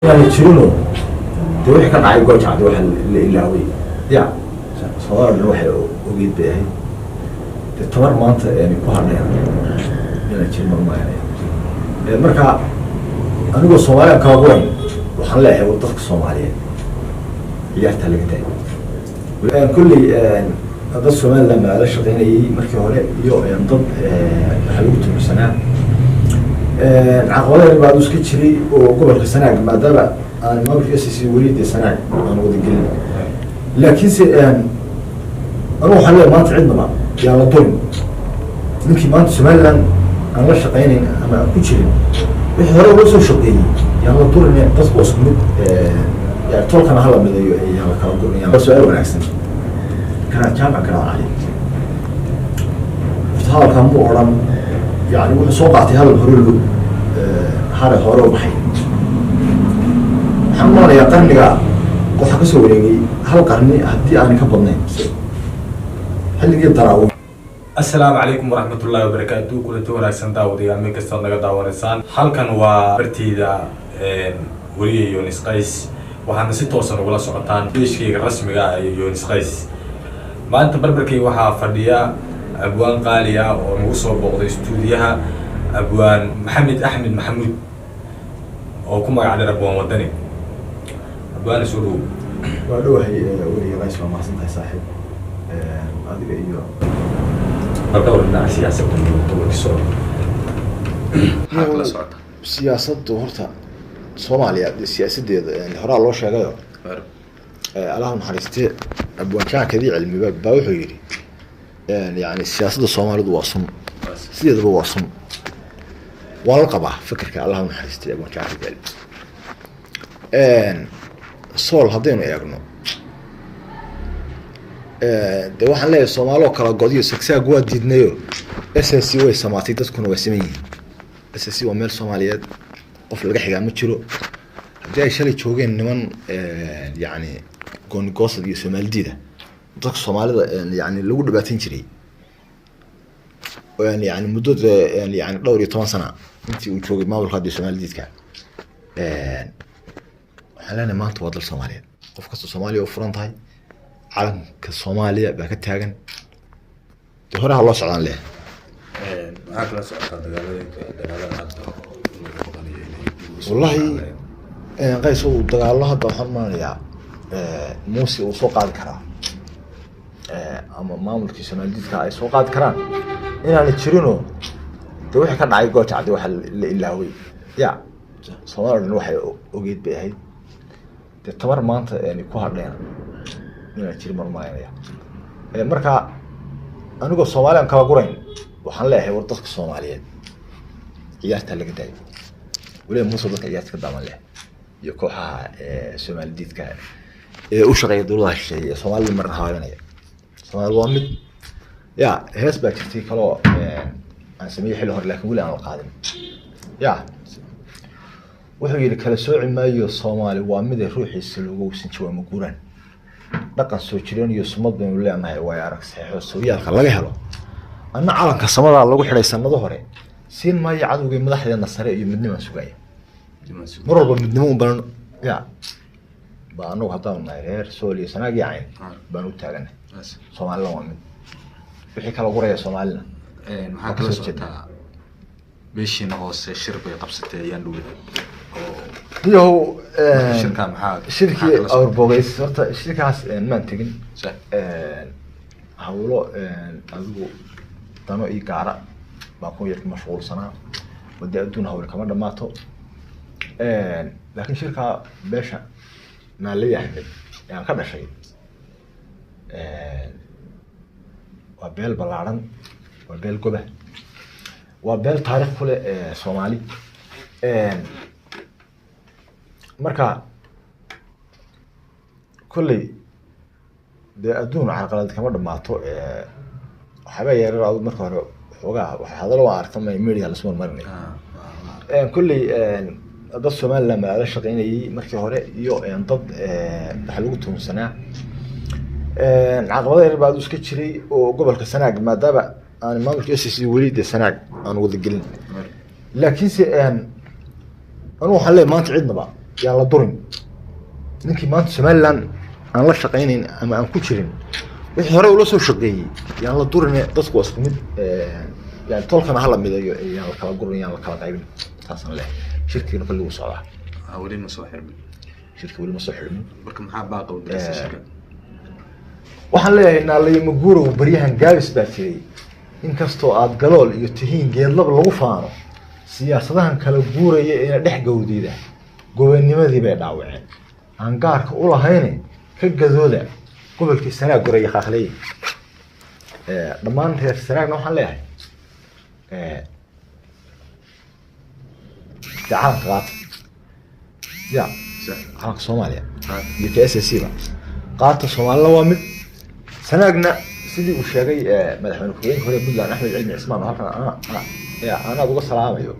يعني تشيلونه تروح كان عايق جوج عاد واحد اللي هوي يا صار الروح وجيت به التمر ما أنت يعني كهرنا يعني تشيل مرة يعني مركا أنا أقول الصومالية كابوين وحلا هو الطفق الصومالية يرتاح لك ده والآن كل هذا الصومال لما على شغلين مركا هراء يو ينضب حلوته بسنة عقبالي بعد وسكتشري وقبل السنة ما دابا أنا ما في أساسي وليد السنة أنا ودي قلنا لكن أنا حلا ما تعدنا ما يلا طول ممكن ما تسمعنا أنا لا شقيني أنا كتشري وحنا ولا سو شقي يلا طول إني تصبح سمد يعني طول كان هلا من يلا كانوا يعني بس سؤال ونعكسن كان جامع كان عليه فتحال كان مؤرم يعني وسوقعتي هذا الهرول هذا هرول بحي حمار يا قرنقة وحق سوري هل قرني هدي أنا كبرني هل جيت تراوي السلام عليكم ورحمة الله وبركاته كل تورا سنتا ودي أمي كستان نقدر داورسان هل كان وبرتيدا وريه يونس قيس وحنا ست وصل ولا سقطان ليش كي رسمي يونس قيس ما أنت بربركي وحا فرديا أبوان قالية ونوصل بوضع استوديها أبوان محمد أحمد محمود وكما على أبوان ودني أبوان سورو وروح وري رئيس ما صنع صاحب هذا أيوه أدور الناس سياسة من الصور حقلا صعدة سياسة هرتا صوماليا السياسة دي يعني هراء الله شغال اللهم حريستي أبوان كان كذي علمي بوحو يري يعني السياسة الصومالية واصم سيدة واصم والقبع فكرك اللهم حريستي أبوان كان كذي علمي صول هذين يقولون de waxaan leeyahay Soomaaliya kala godiyo sagsaag waa diidnayo SSC way samaatay dadkuna way sameeyeen SSC waa meel Soomaaliyeed qof laga xigaa ma jiro hadii ay shalay joogeen niman yani gooni goosad iyo Soomaalida dadka Soomaalida yani lagu dhibaatin jiray yani muddo yani dhowr iyo 10 sano intii uu joogay maamulka hadii Soomaalidka waxaan leenahay maanta waa dal Soomaaliyeed qof kasta Soomaaliya oo furan tahay عالم كالصومالية بقت تاجن تهرها الله سعدان له. عقل سعدان والله قيسو دجال الله هذا حرمان يا موسى وسوق هذا كرا أما ما ملك الشمال دي كاي سوق هذا كرا إن أنا تشرينه توح كان عايقو تعدي واحد إلا هو يا صوار الواحد وجيت بهاي تمر ما أنت يعني كهرنا إنه تشيل مرمايا مركا أنا أقول الصوماليين كواجرين وحنا هي ورطة الصوماليين يارت اللي قدامي ولا موصل لك يارت قدام الله يكوها شمال ديت كان وش غير دولار الشيء الصومالي مرة هاي الصومال وامد يا هس بكتي كلا أنا سميه حلو لكن ولا أنا القادم يا وحي لك هلا سوء ما الصومالي وامد يروح يسلوه وسنشوا مقورن dhaqan soo jireen iyo sumad baynu leenahay way arag saxiixo Soomaaliya laga helo anna calanka samada lagu xidhay sanado hore siin ma yacadowga madaxdeena sare iyo midnimo sugaya mar walba midnimo u baahan ya baanu hadaan reer Soomaaliya sanaagi yahay baanu taaganay Soomaaliland waa mid wixii kala qoraya Soomaaliland maxaa kala socotaa beeshiina hoose shir bay qabsatay ayaan dhawaa يو شركة محاد شركة أو بوغيس صرت شركة هاس ما تجين هقوله أقوله تانو إيه كارا بكون يرك مشغول سنة ودي أدون هقول كمان دماتو لكن شركة باشا مالية يعني كذا شيء وبيل بلارن وبيل جبه وبيل تاريخ كله صومالي marka kulli de aduun carqalad kama dhamaato waxba yeerar marka hore xogaa waxa hadal waa arkamay media la soo marnay kulli dad Soomaaliland ma la shaqeynayay markii hore iyo dad waxa lagu tuunsanaa caqabado yar baad iska jiray oo gobolka Sanaag maadaama aan maamulka SSC waliid Sanaag aan wada gelin laakiin si أنا وحلا ما تعدنا بقى يلا دورين نكي ما أنت سمعنا أنا لا شقينين أما أنا كوتشرين وحرا ولا سو شقيي يلا دورين dadku waa isku mid يعني tolkan hal mid iyo kala gurin la kala qaybin taasan leh shirkiina kullu u socdaa wali ma soo xirmin shirka wali ma soo xirmin marka maxaa baaqo u diraysa shirka waxaan leeyahay naalay ma guuro bariyahan gaabis baa jiray inkastoo aad galool iyo tihiin geedlaba lagu faano siyaasadahan kala guuraya ee dhex gowdiida gobonimadii bay dhaawaceen aan gaarka u lahayn ka gadooda gobolkii Sanaag guray qaaqlay dhammaan reer Sanaagna waxaan leeyahay تعال قاط يا عالم الصومالية UKSC بقى قاط الصومال لوامد سناقنا سيدي وشاقي مدح من الكوين هو يقول لنا أحمد علمي عثمان وهكذا أنا أبغى السلام أيوه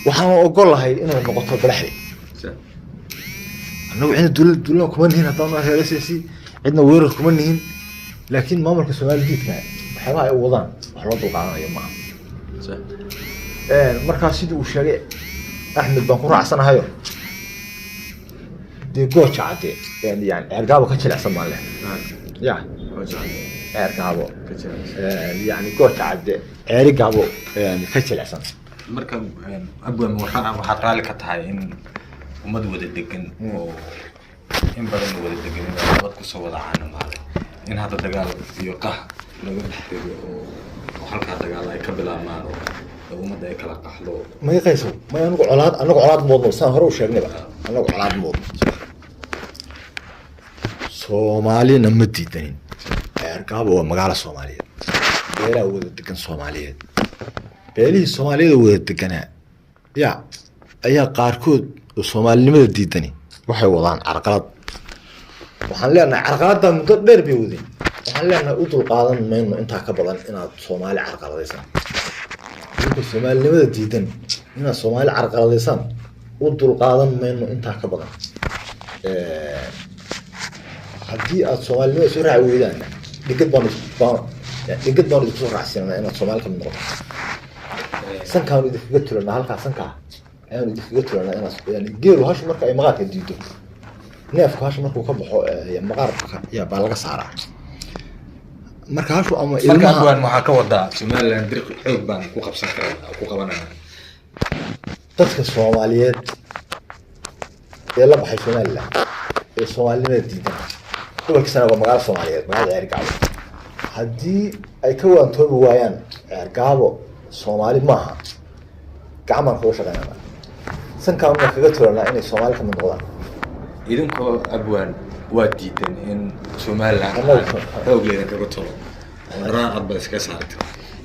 وحنا أقول له هاي إنه نقطة بالحري إنه عندنا دولنا كمان هنا طبعا هي الأساسي عندنا وير كمان هنا لكن ما ملك الصومال جيت كان حراء وضان وحرضوا قاعنا يوم معهم markaas sidii uu sheegay Ahmed baan ku raacsanahay de goocha cade yani ergaabo ka jilicsan ma leh ya ergaabo ka jilicsan yani goocha cade ergaabo yani ka jilicsan marka abwan waxa raali ka tahay in ummad wada degan oo in badan wada degan dad ku soo wada caana maaday in hada dagaal iyo qah laga dhaxeeyo oo halka dagaal ay ka bilaabmaan umada ay kala qaxdo ma yaqayso ma anagu colaad moodno saan hore u sheegnay ba anagu colaad moodno Soomaalina ma diidanin ergaabo waa magaalo Soomaaliyeed beelaha wada degan Soomaaliyeed beelihii Soomaaliyeed wada deganaa ya ayaa qaarkood oo Soomaalinimada diidani waxay wadaan carqalad waxaan leenahay carqaladda muddo dheer bay wadeen waxaan leenahay u dul qaadan mayno intaa ka badan inaad Soomaali carqaladaysan Soomaali nimada diidan ina Soomaali carqaladaysan u dul qaadan mayno inta ka badan hadii aad Soomaali nimada soo raaci weydaan digad baan isku soo raacsanaa inaad Soomaali ka mid noqoto sankaan idinkaga tulana halkaas sanka ayaan idinkaga tulana inaad yani geelu hash marka ay maqaarka diido neefku hash markuu ka baxo maqaarka ya baa laga saaraa marka hashu ama ilmaha waxa ka wada Soomaaliland diriq xoog baan ku qabsan karaa ku qabanana dadka Soomaaliyeed ee la baxay Soomaaliland ee Soomaalida diidan gobolka Sanaag waa magaalo Soomaaliyeed magaalada Ergaabo hadii ay ka waantoobi waayaan Ergaabo Soomaali maaha gacman ku shaqeynaa sankaan ma kaga turanaa inay Soomaali ka mid noqdaan idinkoo abwaan waa diidan in Soomaaliland xoog leeyahay kaga tolo raacad baa iska saartay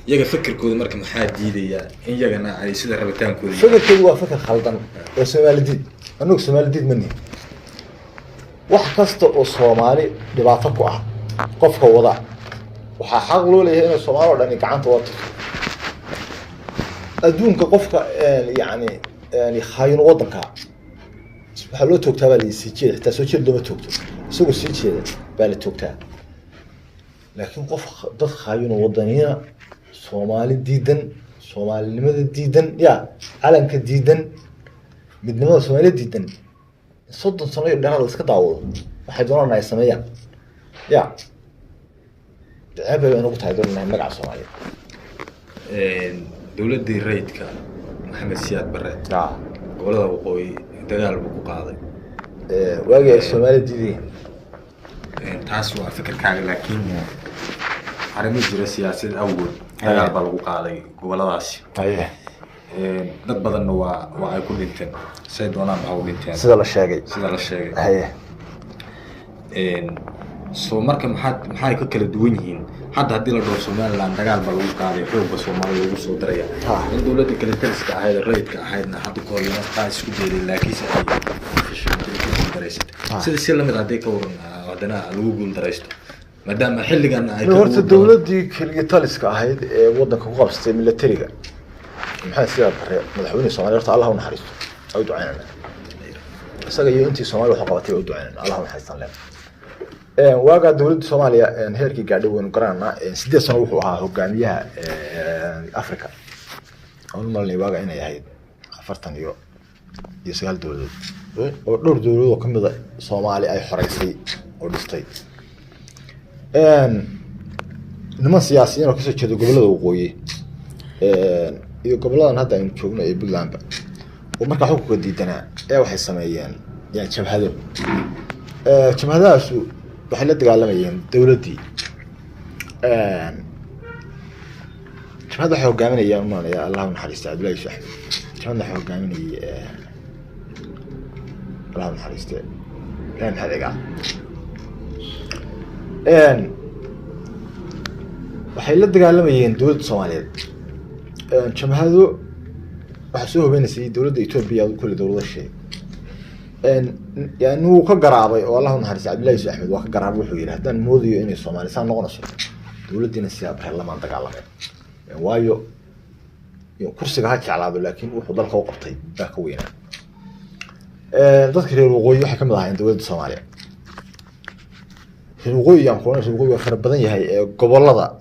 iyaga fikirkooda marka maxaa diidaya in iyagana ay sida rabitaankooda fikirkooda waa fikir khaldan oo Soomaaliyeed anagu Soomaaliyeed ma nihin wax kasta oo Soomaali dhibaato ku ah qofka wada waxa xaq loo leeyahay in Soomaali oo dhan gacanta wato adduunka qofka yani khayr wadanka waxa loo toogtaa baa la sii jeeday xitaa soo jeed lama toogto isagoo sii jeeda baa la toogtaa laakiin qof dad khayr wadaniina Soomaali diidan Soomaalinimada diidan ya calanka diidan midnimada Soomaali diidan 30 sano iyo dheeraad iska daawado waxay doonayaan ay sameeyaan ya dacaba inuu tahay doonayaan magaca Soomaaliya dawladda rayidka Maxamed Siyaad Barre gobolada waqooyi dagaal buu ku qaaday waagii Soomaali diiday taas waa fikirkaaga laakiin arrimo jira siyaasad awgeed dagaal baa lagu qaaday goboladaasi dad badan waa ay ku dhinteen say doonaan baa u dhinteen sida la sheegay soo marka maxay ka kala duwan yihiin hadda hadii la dhaho Soomaaliland dagaal baa lagu qaaday xoogga Soomaaliya lagu soo daraya in dawladda kale taliska ahayd rayidka ahaydna hadda kooriyana taas isku deeday laakiin ay sida si lamid ah ka waran wadana lagu guul daraysto maadaama xilligan ay horta dawladdii kaliya taliska ahayd ee wadanka ku qabsatay militariga maxay Siyaad Barre madaxweynaha Soomaaliya horta Allah u naxariisto ay ducaynayaan isaga iyo intii Soomaaliya waxa qabatay oo ducaynayaan Allah u naxariistan leh waaga dawladda Soomaaliya heerkii gaadhay weyn garanaa 8 sano wuxuu ahaa hogaamiyaha Afrika oo malay waaga inay ahayd 49 dawladood oo dhowr dowladood oo kamid ah Soomaali ay xoreysay oo dhistay niman siyaasiyiin oo ka soo jeeda gobollada waqooyi iyo goboladan hadda aynu joogno ee Puntland oo markaa xukunka diidanaa ee waxay sameeyeen yani jabhado jabhadahaas waxay la dagaalamayeen dowladdii jabhada waxay hogaaminayaan maanaya Allahu naxariista Cabdullaahi Yuusuf Axmed jabhada waxay hogaaminayay Allahu naxariista maxamed cigaal waxay la dagaalamayeen dowladda Soomaaliyeed jabhado waxa soo hubinaysay dowladda Itoobiya oo kulli dowladda sheey يعني هو كجرابي والله نهارس عبد الله يوسف أحمد وكجرابي وحوي هذا الموضوع إنه الصومالي سان نقنصه دولتنا السياب حلا ما عندك على غير وايو كرسي هاك على لكن وحضر الخوق طيب باكوينا تذكر الوقوي حكم الله عند دولة الصومالية الوقوي يوم كنا الوقوي خرب بدني هاي قبل هذا